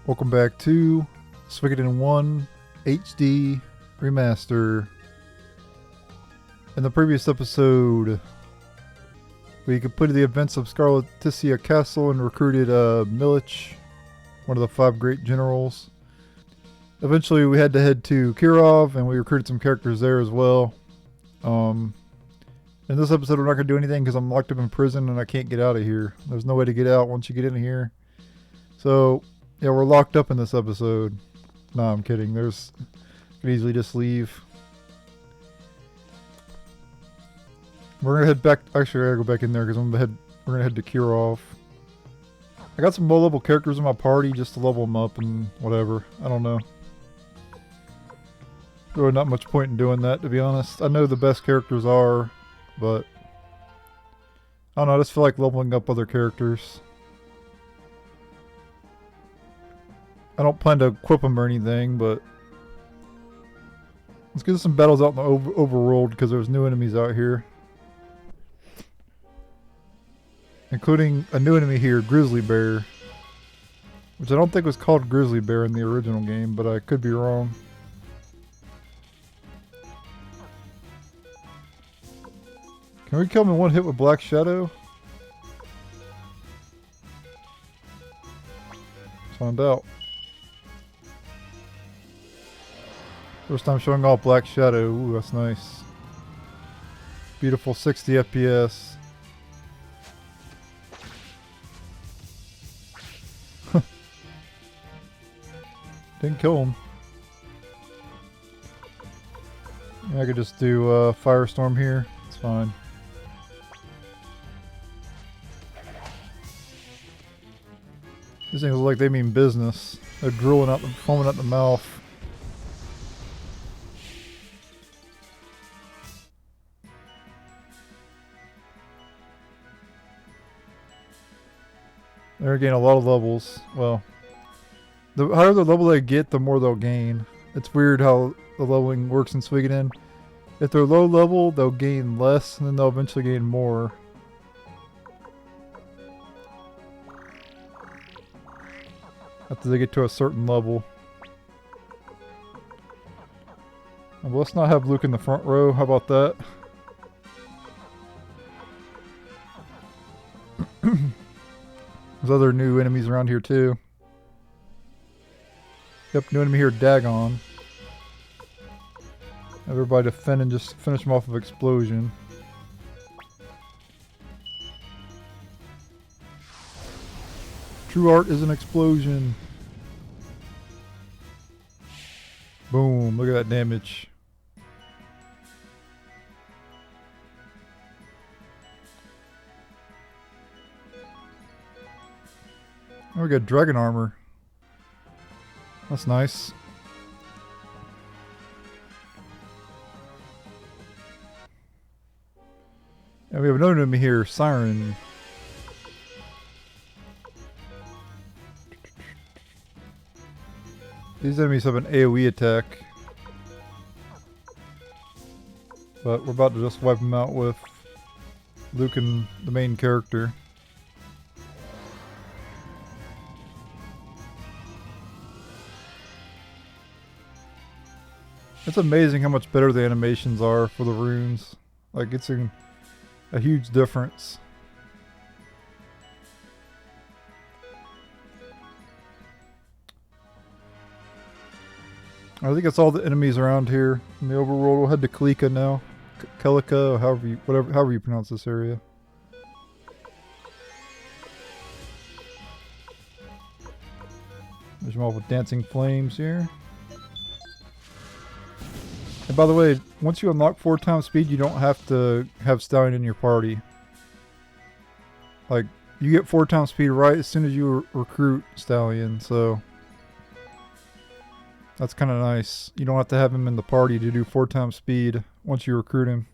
Welcome back to Suikoden I HD Remaster. In the previous episode, we completed the events of Scarlet Tissia Castle and recruited Melodye, one of the 5 great generals. Eventually we had to head to Kirov and we recruited some characters there as well. In this episode we're not going to do anything because I'm locked up in prison and I can't get out of here. There's no way to get out once you get in here. So yeah, we're locked up in this episode. No, I'm kidding. You could easily just leave. We're gonna head back. Actually, I gotta go back in there because we're gonna head to Kirov. I got some low-level characters in my party just to level them up and whatever. I don't know. Really not much point in doing that, to be honest. I know the best characters are, but I don't know. I just feel like leveling up other characters. I don't plan to equip them or anything, but let's get some battles out in the overworld because there's new enemies out here. Including a new enemy here, Grizzly Bear. Which I don't think was called Grizzly Bear in the original game, but I could be wrong. Can we kill him in one hit with Black Shadow? Let's find out. First time showing off Black Shadow. Ooh, that's nice. Beautiful 60 FPS. Didn't kill him. Yeah, I could just do Firestorm here. It's fine. These things look like they mean business. They're drooling out, foaming at the mouth. They're gaining a lot of levels. Well, the higher the level they get, the more they'll gain. It's weird how the leveling works in Suikoden. If they're low level, they'll gain less, and then they'll eventually gain more. After they get to a certain level. Well, let's not have Luke in the front row. How about that? There's other new enemies around here too. Yep, new enemy here, Dagon. Everybody defend and just finish them off with explosion. True art is an explosion. Boom, look at that damage. Oh, we got dragon armor. That's nice. And we have another enemy here, Siren. These enemies have an AoE attack. But we're about to just wipe them out with Luke and the main character. It's amazing how much better the animations are for the runes. Like, it's a huge difference. I think that's all the enemies around here in the overworld. We'll head to Kalekka now. Kalekka, or however you pronounce this area. There's them all with dancing flames here. And by the way, once you unlock 4x speed, you don't have to have Stallion in your party. Like, you get 4x speed right as soon as you recruit Stallion, so that's kind of nice. You don't have to have him in the party to do 4x speed once you recruit him.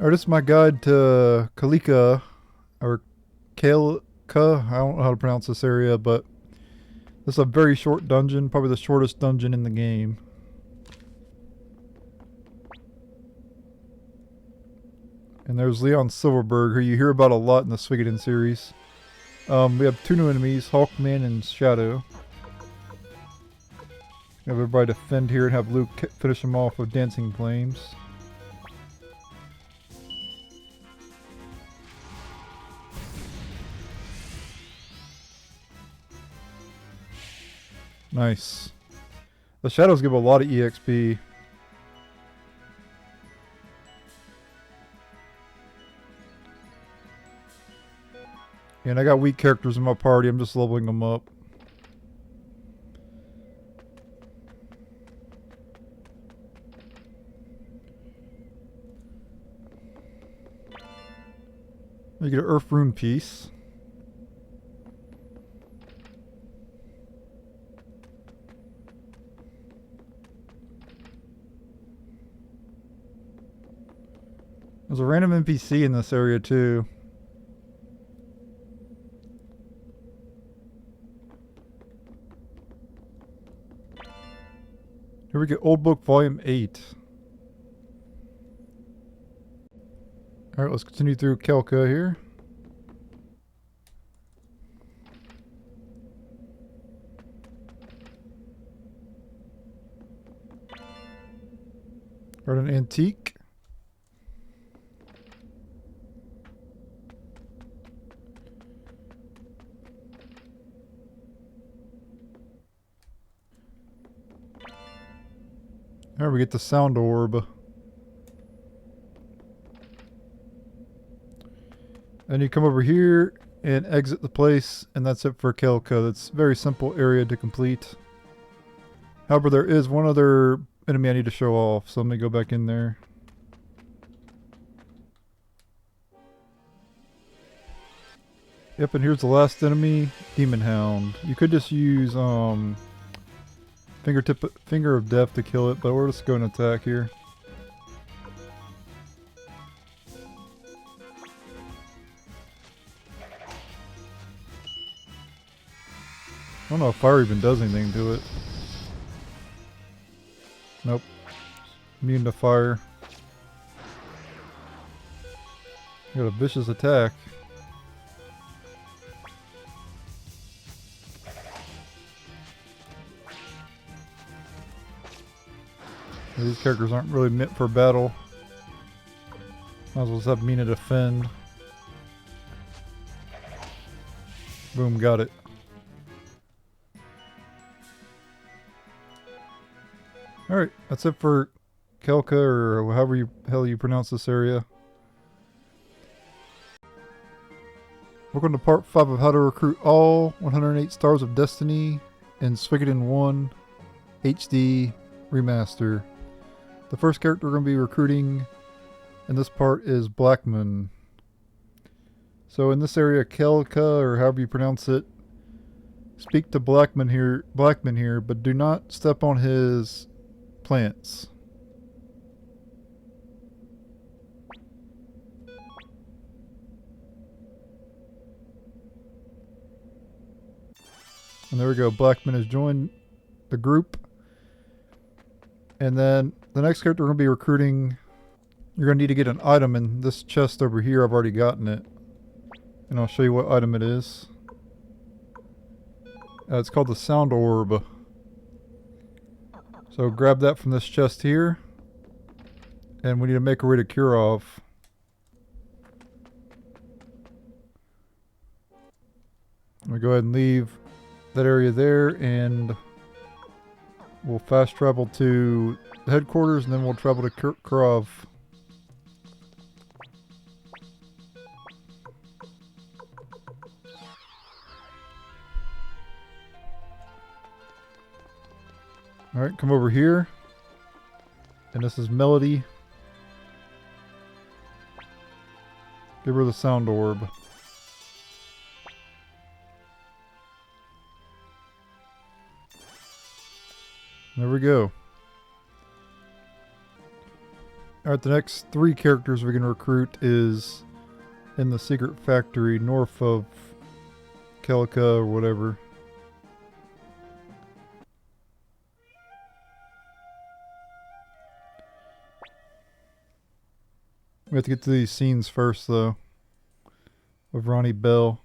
Alright, this is my guide to Kalekka, or Kalekka. I don't know how to pronounce this area, but this is a very short dungeon, probably the shortest dungeon in the game. And there's Leon Silverberg, who you hear about a lot in the Suikoden series. We have two new enemies, Hawkman and Shadow. Have everybody defend here and have Luke finish them off with Dancing Flames. Nice. The Shadows give a lot of EXP. And I got weak characters in my party, I'm just leveling them up. You get an Earth Rune piece. There's a random NPC in this area too. Here we get Old Book Volume 8. Alright, let's continue through Kalekka here. Got an antique. There we get the sound orb. And you come over here and exit the place, and that's it for Kalekka. That's a very simple area to complete. However, there is one other enemy I need to show off, so let me go back in there. Yep, and here's the last enemy, Demon Hound. You could just use Finger of Death to kill it, but we're just going to attack here. I don't know if fire even does anything to it. Nope. Immune to fire. Got a vicious attack. These characters aren't really meant for battle. Might as well just have Mina defend. Boom, got it. Alright, that's it for Kalekka, or however you hell you pronounce this area. Welcome to part 5 of how to recruit all 108 Stars of Destiny in Suikoden I HD Remaster. The first character we're going to be recruiting in this part is Blackman. So in this area, Kalekka, or however you pronounce it, speak to Blackman here, but do not step on his plants. And there we go, Blackman has joined the group. And then the next character we're going to be recruiting, you're going to need to get an item in this chest over here. I've already gotten it. And I'll show you what item it is. It's called the Sound Orb. So grab that from this chest here. And we need to make our way to Kirov. We go ahead and leave that area there, and we'll fast travel to the headquarters, and then we'll travel to Kirov. Alright, come over here. And this is Melodye. Give her the sound orb. There we go. Alright, the next 3 characters we can recruit is in the secret factory north of Kalekka or whatever. We have to get to these scenes first though. With Ronnie Bell.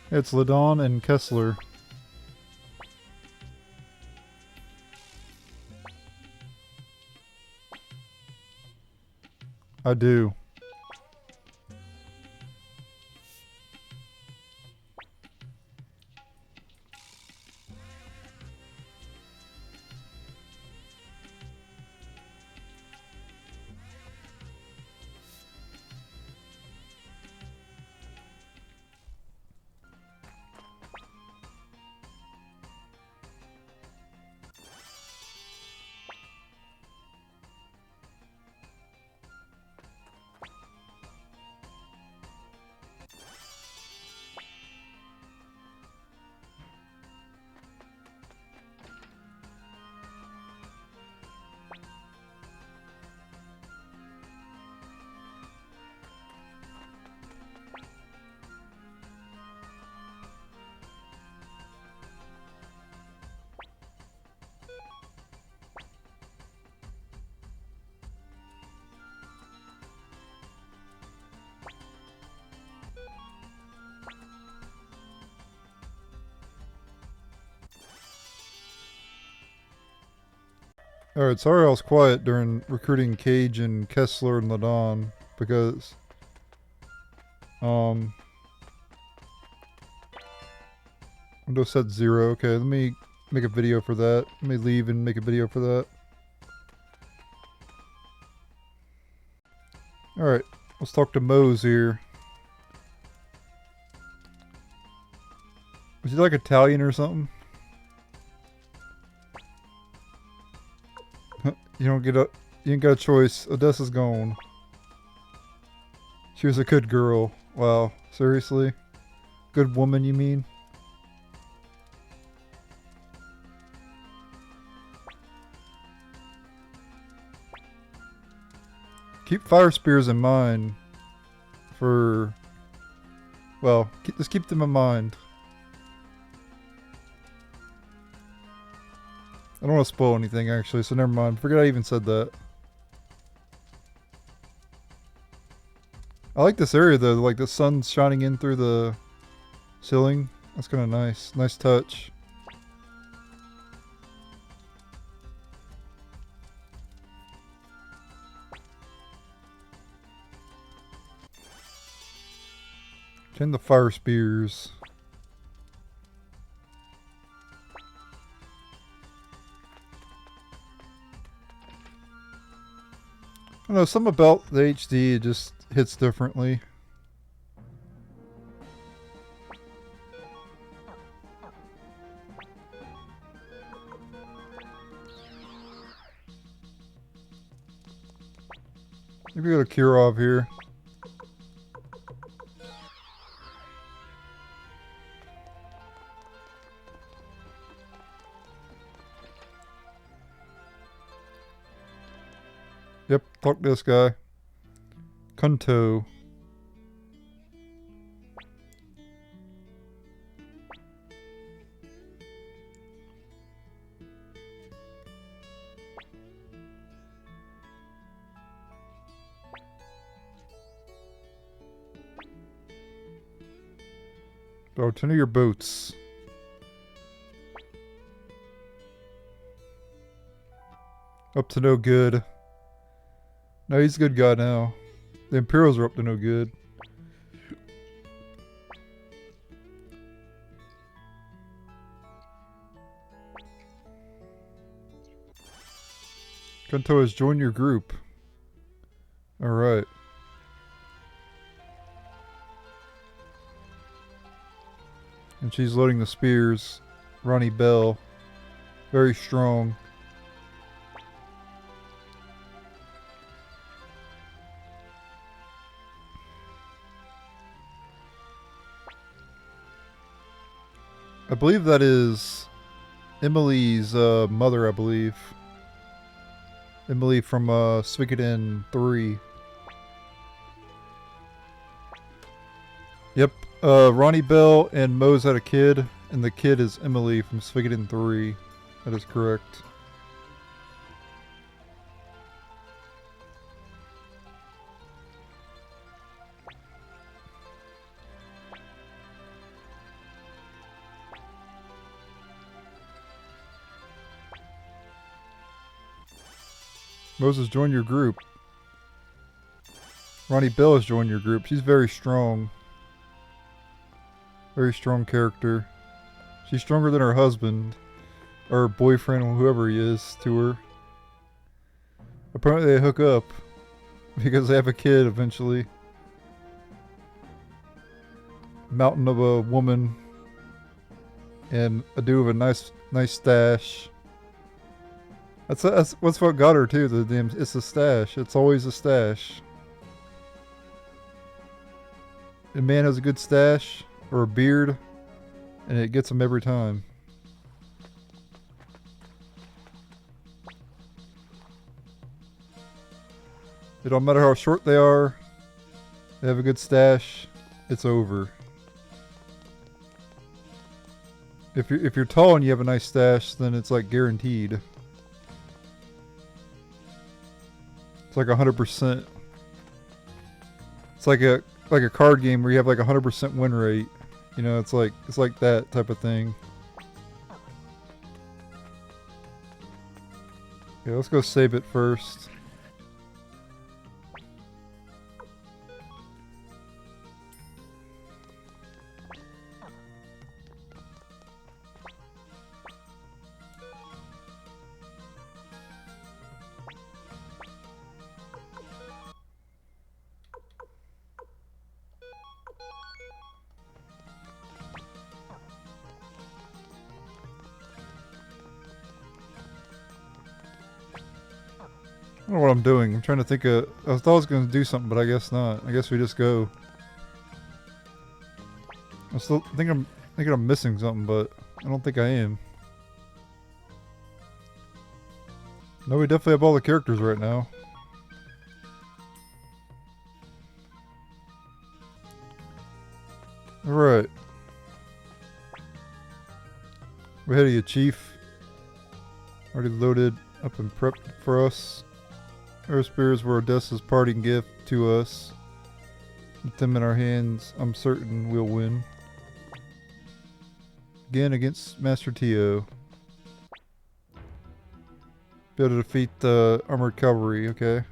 It's Ledon and Kessler. I do. Alright, sorry I was quiet during recruiting Kage and Kessler and Ledon because Windows set 0. Okay, let me make a video for that. Let me leave and make a video for that. Alright, let's talk to Mose here. Was he like Italian or something? You ain't got a choice. Odessa's gone. She was a good girl. Wow, seriously? Good woman, you mean? Keep fire spears in mind for... Well, just keep them in mind. I don't want to spoil anything, actually, so never mind. Forget I even said that. I like this area, though. Like, the sun's shining in through the ceiling. That's kind of nice. Nice touch. Tend the fire spears. I don't know, something about the HD, it just hits differently. Maybe go to Kirov here. Yep, talk to this guy. Kunto. Oh, 10 of your boats. Up to no good. No, he's a good guy now. The Imperials are up to no good. Kunto has joined your group. Alright. And she's loading the spears. Ronnie Bell. Very strong. I believe that is Emily's mother, I believe. Emily from Suikoden 3. Yep, Ronnie Bell and Mose had a kid, and the kid is Emily from Suikoden 3. That is correct. Moses, join your group. Ronnie Bell has joined your group. She's very strong. Very strong character. She's stronger than her husband. Or boyfriend, or whoever he is, to her. Apparently they hook up. Because they have a kid eventually. Mountain of a woman. And a dude with a nice stash. That's what's what got her too. It's a stash. It's always a stash. A man has a good stash or a beard, and it gets him every time. It don't matter how short they are. They have a good stash. It's over. If you're tall and you have a nice stash, then it's like guaranteed. It's like 100%. It's like a card game where you have like 100% win rate. You know, it's like that type of thing. Yeah, let's go save it first. I don't know what I'm doing. I'm trying to think of... I thought I was going to do something, but I guess not. I guess we just go. I still think I'm missing something, but I don't think I am. No, we definitely have all the characters right now. Alright. We're ahead of you, Chief. Already loaded up and prepped for us. Our spears were Odessa's parting gift to us. With them in our hands, I'm certain we'll win. Again against Master Teo. Be able to defeat the armored cavalry, okay.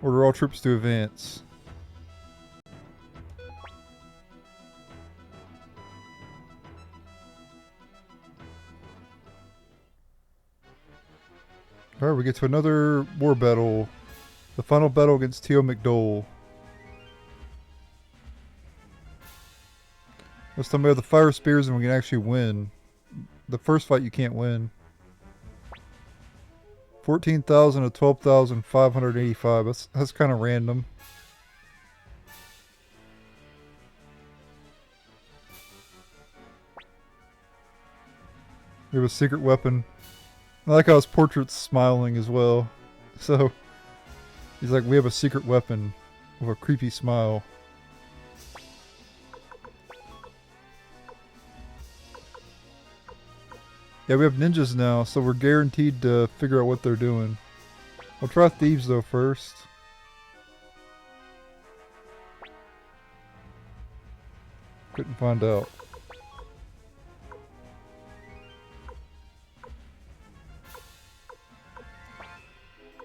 Order all troops to advance. Alright, we get to another war battle. The final battle against Teo Mcdohl. This time we have the fire spears and we can actually win. The first fight you can't win. 14,000 to 12,585. That's kind of random. We have a secret weapon. I like how his portrait's smiling as well. So, he's like, we have a secret weapon with a creepy smile. Yeah, we have ninjas now, so we're guaranteed to figure out what they're doing. I'll try thieves though first. Couldn't find out.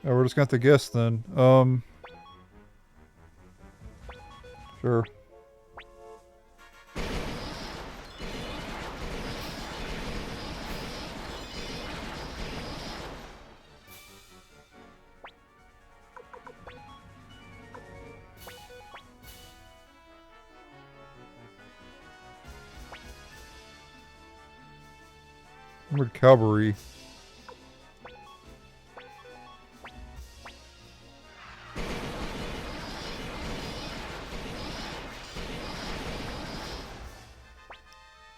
Oh, we're just gonna have to guess then. Sure. Armored cavalry.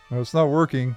No, it's not working.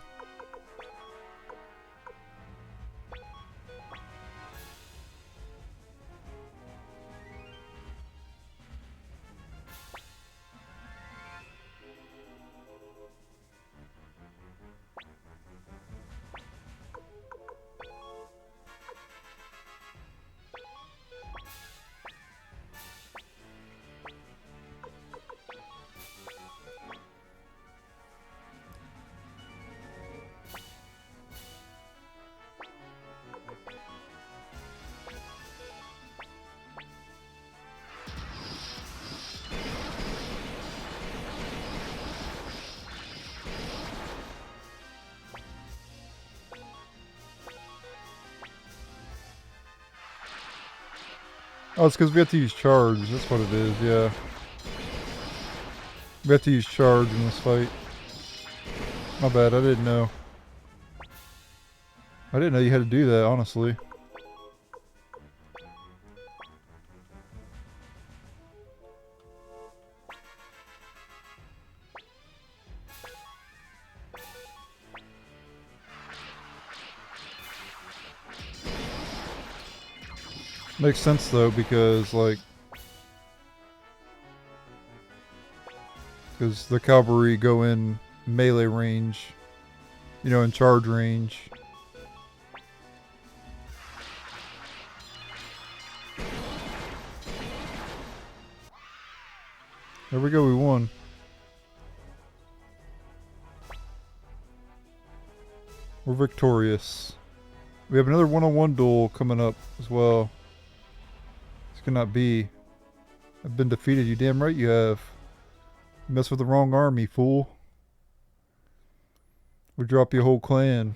Oh, it's because we have to use charge. That's what it is, yeah. We have to use charge in this fight. My bad, I didn't know. I didn't know you had to do that, honestly. Makes sense though, because like, because the cavalry go in melee range, you know, in charge range. There we go, we won. We're victorious. We have another one-on-one duel coming up as well. This cannot be. I've been defeated, you damn right you have. You mess with the wrong army, fool. We drop your whole clan.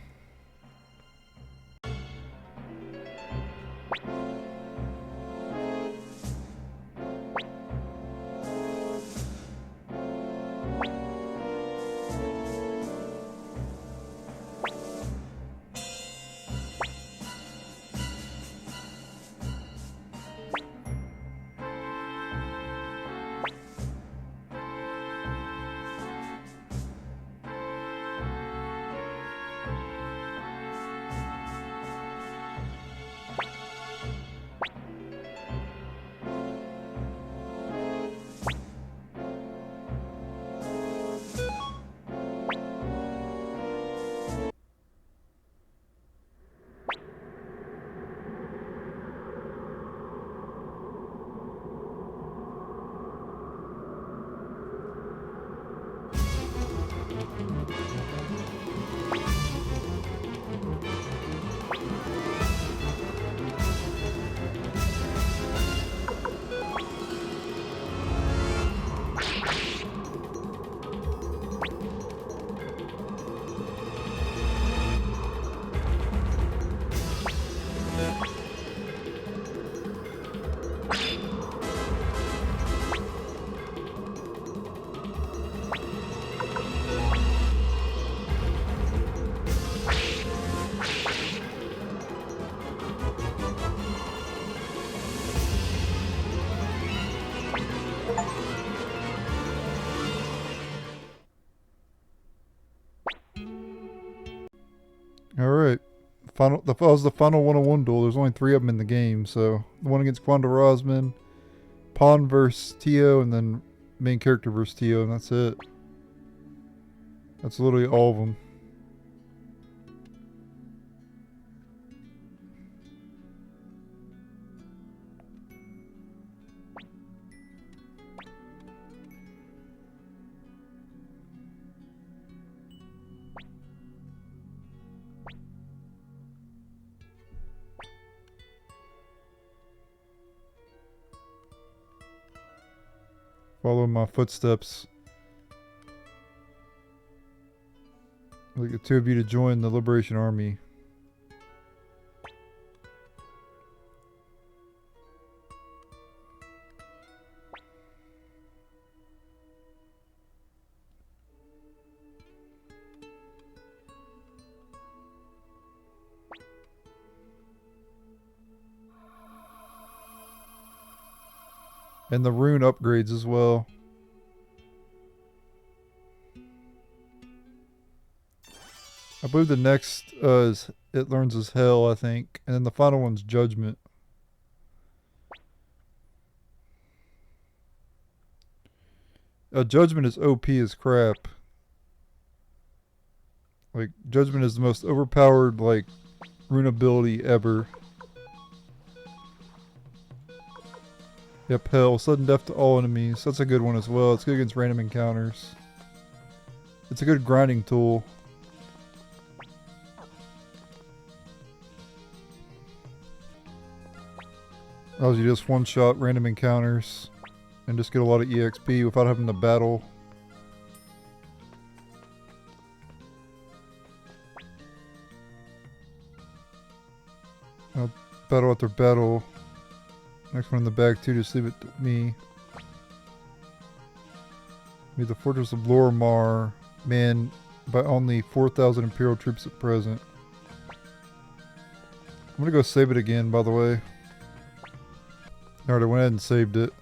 Alright. That was the final one-on-one duel. There's only 3 of them in the game, so the one against Quanda Rosman, Pawn versus Teo, and then main character versus Teo, and that's it. That's literally all of them. Follow my footsteps. I'd like the 2 of you to join the Liberation Army. And the rune upgrades as well. I believe the next is It Learns as Hell, I think. And then the final one's Judgment. Judgment is OP as crap. Like, Judgment is the most overpowered, like, rune ability ever. Yep, Hell. Sudden death to all enemies. That's a good one as well. It's good against random encounters. It's a good grinding tool. Allows you just one-shot random encounters and just get a lot of EXP without having to battle. Battle after battle. Next one in the bag too, just leave it to me. Be the Fortress of Lorimar, manned by only 4,000 Imperial troops at present. I'm gonna go save it again, by the way. Alright, I went ahead and saved it.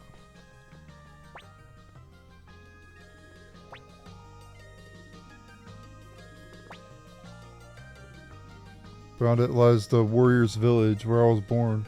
Around it lies the Warriors Village, where I was born.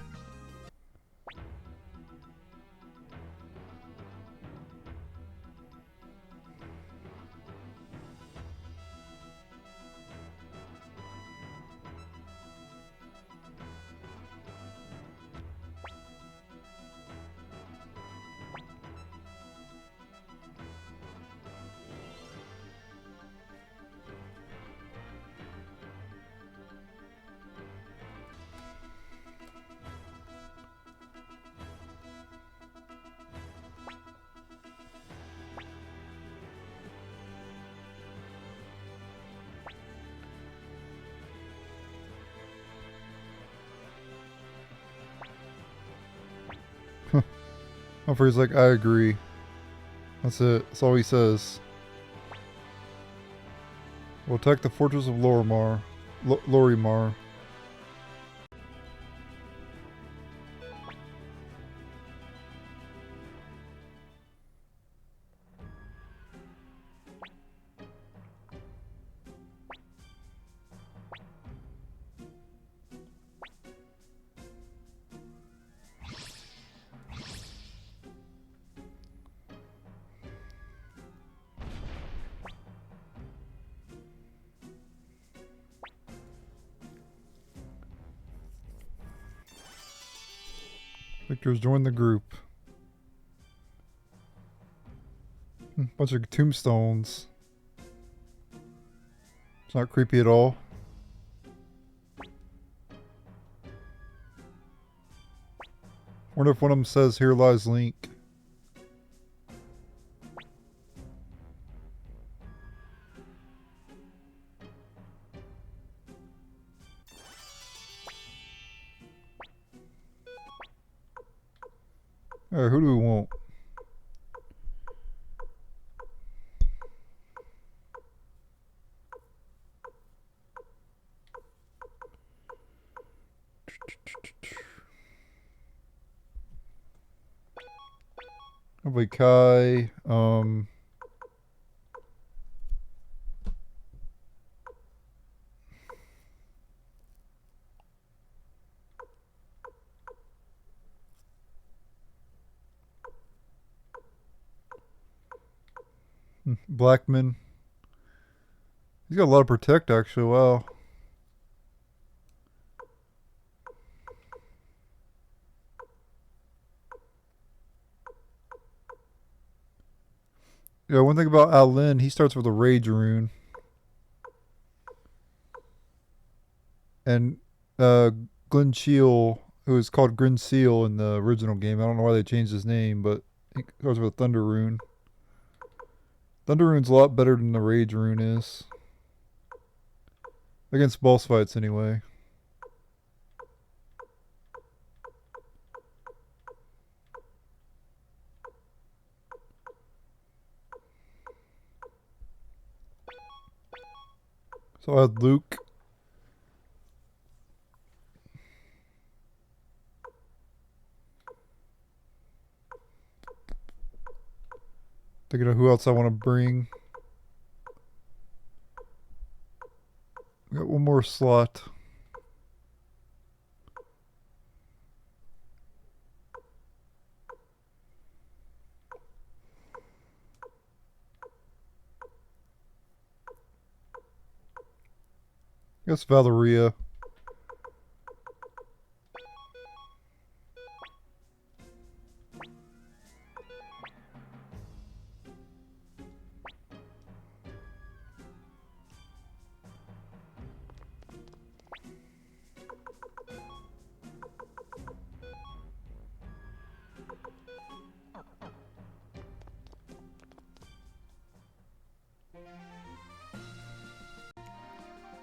Humphrey's like, I agree. That's it. That's all he says. We'll attack the Fortress of Lorimar. Lorimar. Victor's joined the group. Bunch of tombstones. It's not creepy at all. Wonder if one of them says, "Here lies Link." Alright, who do we want? Probably Kai. Blackman. He's got a lot of protect actually, wow. Yeah, one thing about Alin, he starts with a rage rune. And Glenchiel, who is called Grinseal in the original game. I don't know why they changed his name, but he starts with a thunder rune. Thunder rune's a lot better than the rage rune is. Against boss fights anyway. So I had Luke. Thinking of who else I want to bring. We got one more slot. I guess Valeria.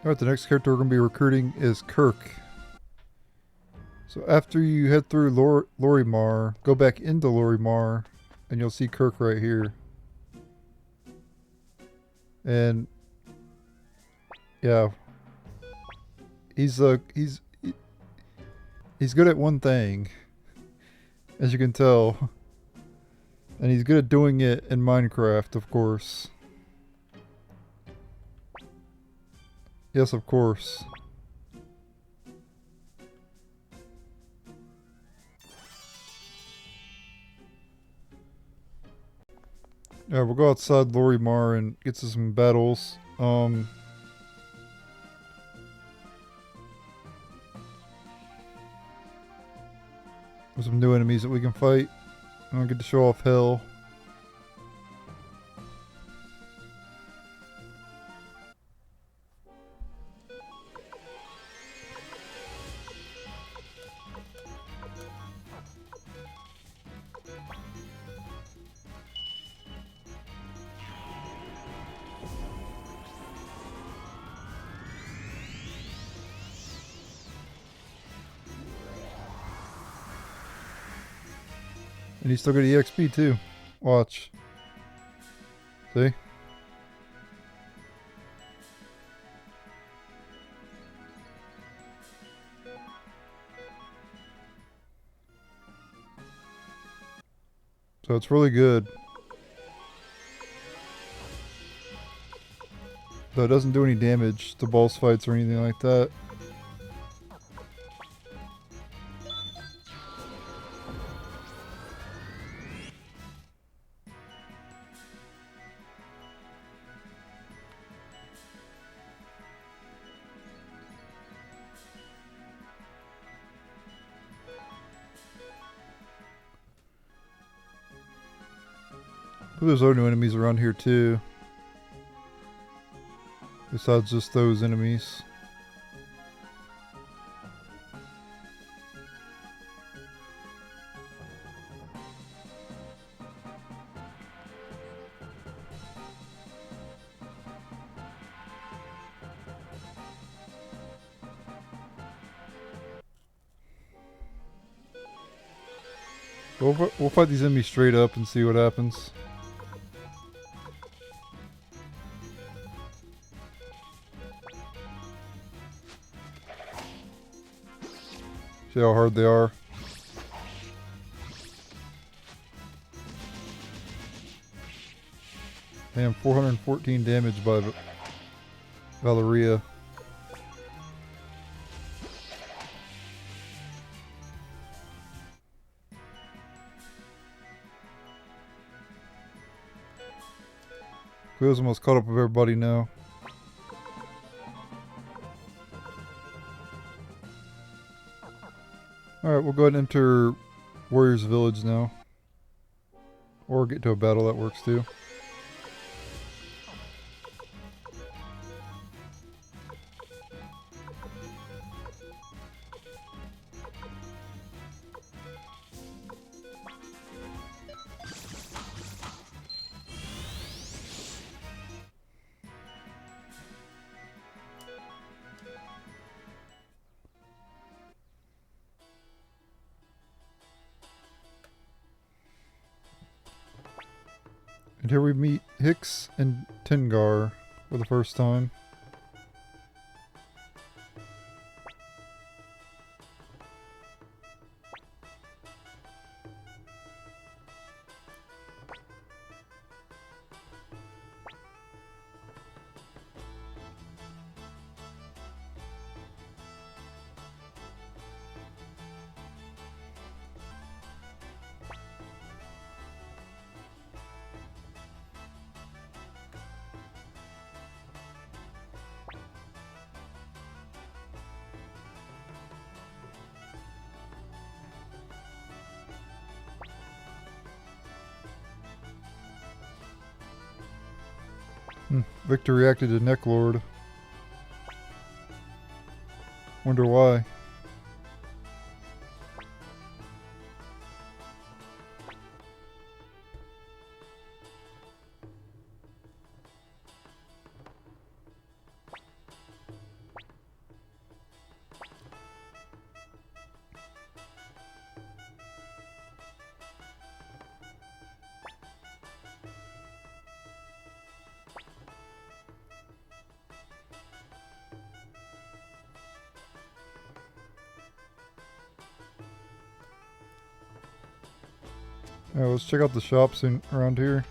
Alright, the next character we're going to be recruiting is Kirke. So after you head through Lorimar, go back into Lorimar, and you'll see Kirke right here. And yeah, he's good at one thing, as you can tell, and he's good at doing it in Minecraft, of course. Yes, of course. Yeah, we'll go outside Lorimar and get to some battles. With some new enemies that we can fight. I don't get to show off hell. And you still get EXP too. Watch. See? So it's really good. Though it doesn't do any damage to boss fights or anything like that. There's other new enemies around here too. Besides just those enemies. We'll fight these enemies straight up and see what happens. See how hard they are. Damn, 414 damage by Valeria. Quill's almost caught up with everybody now. Alright, we'll go ahead and enter Warrior's Village now. Or get to a battle, that works too. And here we meet Hicks and Tengar for the first time. Victor reacted to Necklord. Wonder why. Alright, let's check out the shops around here.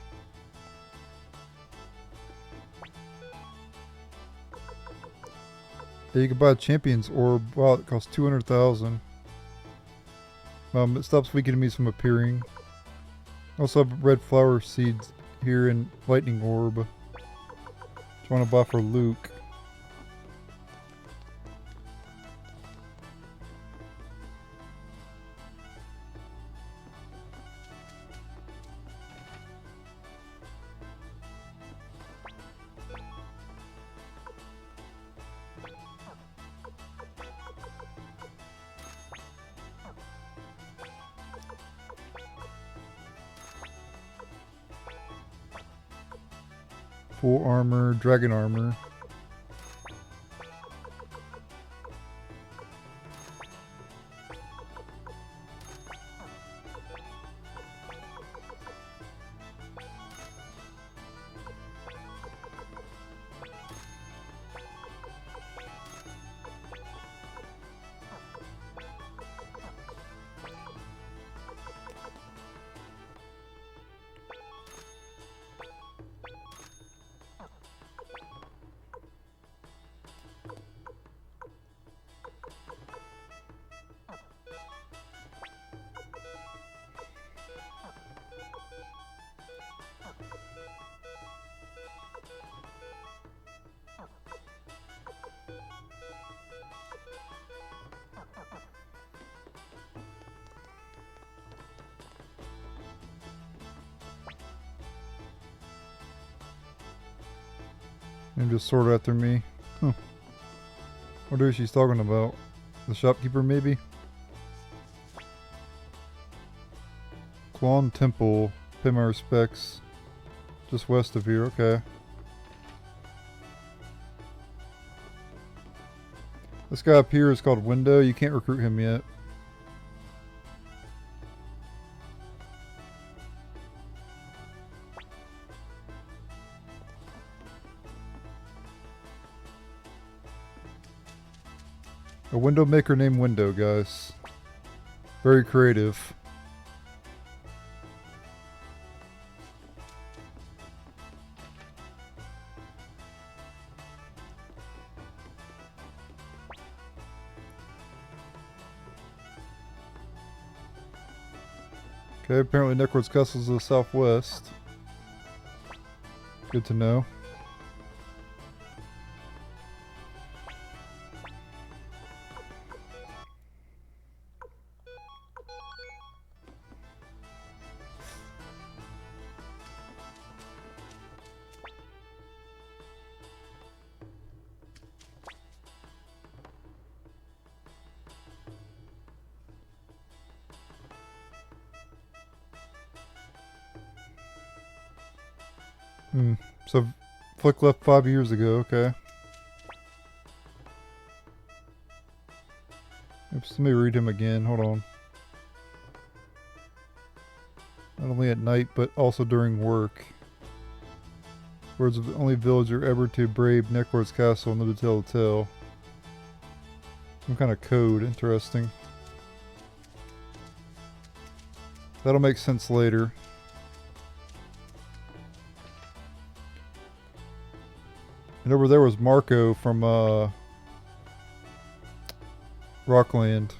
Yeah, you can buy a champion's orb. Wow, it costs 200,000. It stops weak enemies from appearing. Also have red flower seeds here and lightning orb. Which I want to buy for Luke. Full armor, dragon armor. And just sort after me. Huh. Wonder who she's talking about. The shopkeeper, maybe? Klon Temple. Pay my respects. Just west of here, okay. This guy up here is called Window. You can't recruit him yet. A window maker named Window, guys. Very creative. Okay, apparently Necrod's Castle is to the southwest. Good to know. So Flick left 5 years ago, okay. Oops, let me read him again, hold on. Not only at night, but also during work. Words of the only villager ever to brave Necrod's Castle and live to tell the tale. Some kind of code, interesting. That'll make sense later. And over there was Marco from Rockland.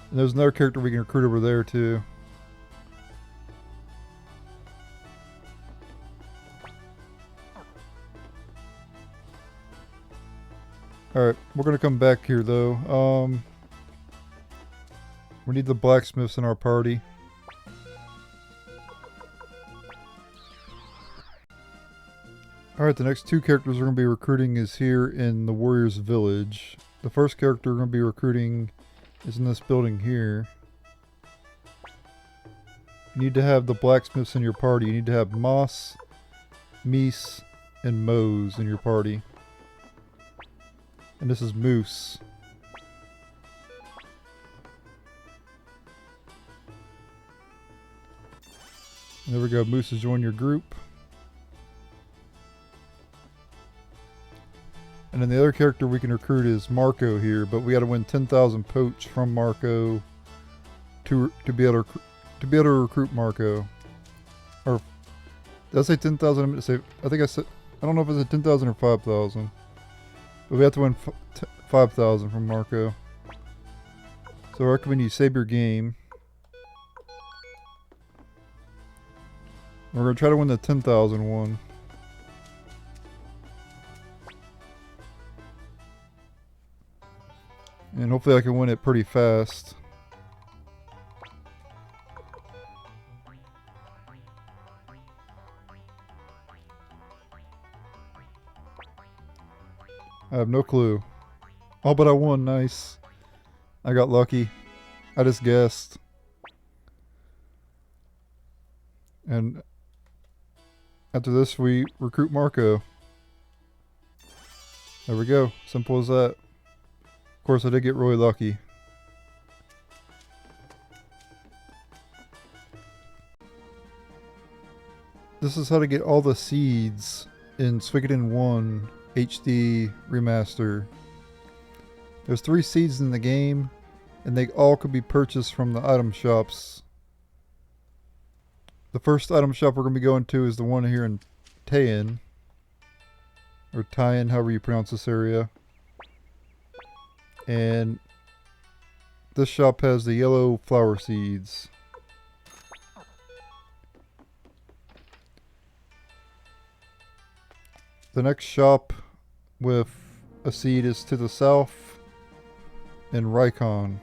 And there's another character we can recruit over there too. Alright, we're gonna come back here though. We need the blacksmiths in our party. Alright, the next two characters we're going to be recruiting is here in the Warriors Village. The first character we're going to be recruiting is in this building here. You need to have the blacksmiths in your party. You need to have Moss, Meese, and Mose in your party. And this is Moose. There we go, Moose has joined your group. And then the other character we can recruit is Marco here, but we got to win 10,000 poach from Marco to be able to to be able to recruit Marco. Or, did I say 10,000? I think I said, I don't know if it's a 10,000 or 5,000. But we have to win 5,000 from Marco. So I recommend you save your game. We're going to try to win the 10,000 one. And hopefully I can win it pretty fast. I have no clue. Oh, but I won. Nice. I got lucky. I just guessed. And after this, we recruit Marco. There we go. Simple as that. Of course, I did get really lucky. This is how to get all the seeds in Suikoden I HD Remaster. There's 3 seeds in the game, and they all could be purchased from the item shops. The first item shop we're going to be going to is the one here in Taein. Or Taein, however you pronounce this area. And this shop has the yellow flower seeds. The next shop with a seed is to the south in Rikon.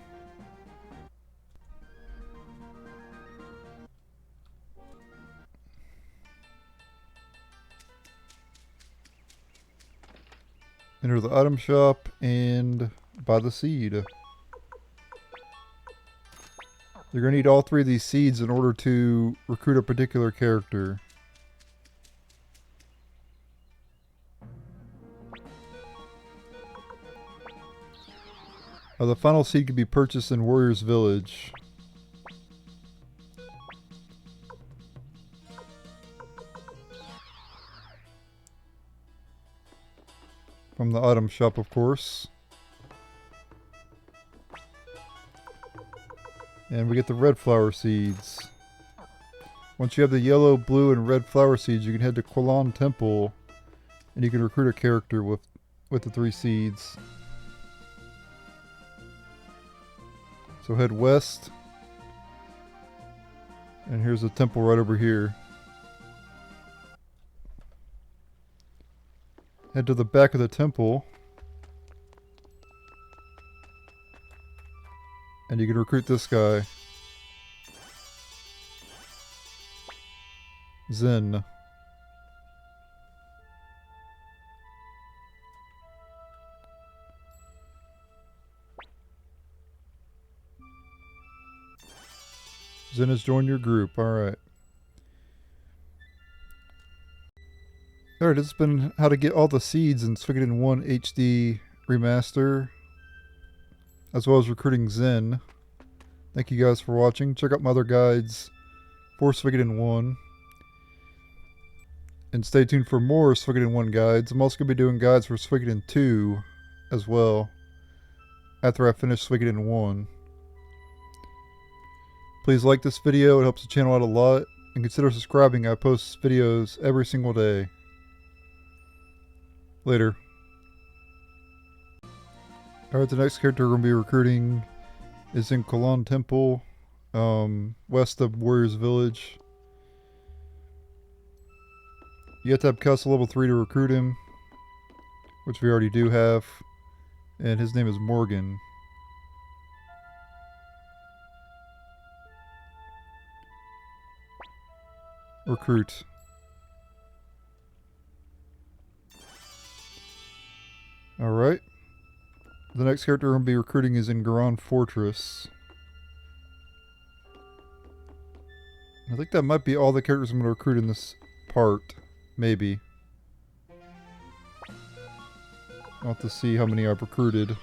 Enter the item shop and buy the seed. You're going to need all 3 of these seeds in order to recruit a particular character. The final seed can be purchased in Warrior's Village. From the item shop, of course. And we get the red flower seeds. Once you have the yellow, blue, and red flower seeds, you can head to Quilon Temple and you can recruit a character with the 3 seeds. So head west. And here's the temple right over here. Head to the back of the temple. And you can recruit this guy. Zen. Zen has joined your group. Alright. Alright, this has been how to get all the seeds in Suikoden I HD Remaster, as well as recruiting Zen. Thank you guys for watching. Check out my other guides for Suikoden I. And stay tuned for more Suikoden I guides. I'm also going to be doing guides for Suikoden II as well, after I finish Suikoden I. Please like this video, it helps the channel out a lot, and consider subscribing. I post videos every single day. Later. Alright, the next character we're going to be recruiting is in Quilon Temple, west of Warrior's Village. You have to have Kessler level 3 to recruit him, which we already do have, and his name is Morgan. Recruit. Alright. The next character we're going to be recruiting is in Garon Fortress. I think that might be all the characters I'm going to recruit in this part. Maybe. I'll have to see how many I've recruited.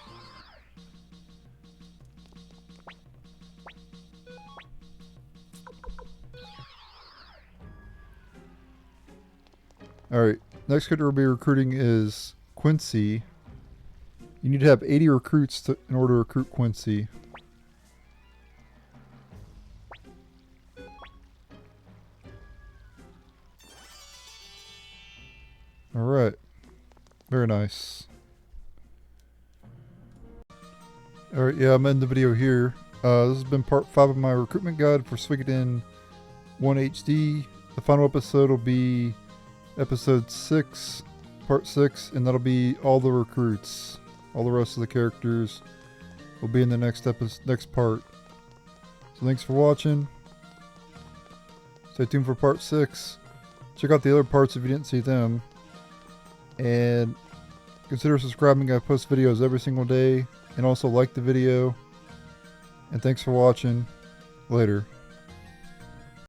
Alright, next character we'll be recruiting is Quincy. You need to have 80 recruits in order to recruit Quincy. Alright. Very nice. Alright, yeah, I'm ending the video here. This has been part 5 of my recruitment guide for Suikoden I HD. The final episode will be episode 6, part 6, and that'll be all the recruits. All the rest of the characters will be in the next part. So thanks for watching. Stay tuned for part 6. Check out the other parts if you didn't see them. And consider subscribing. I post videos every single day. And also like the video. And thanks for watching. Later.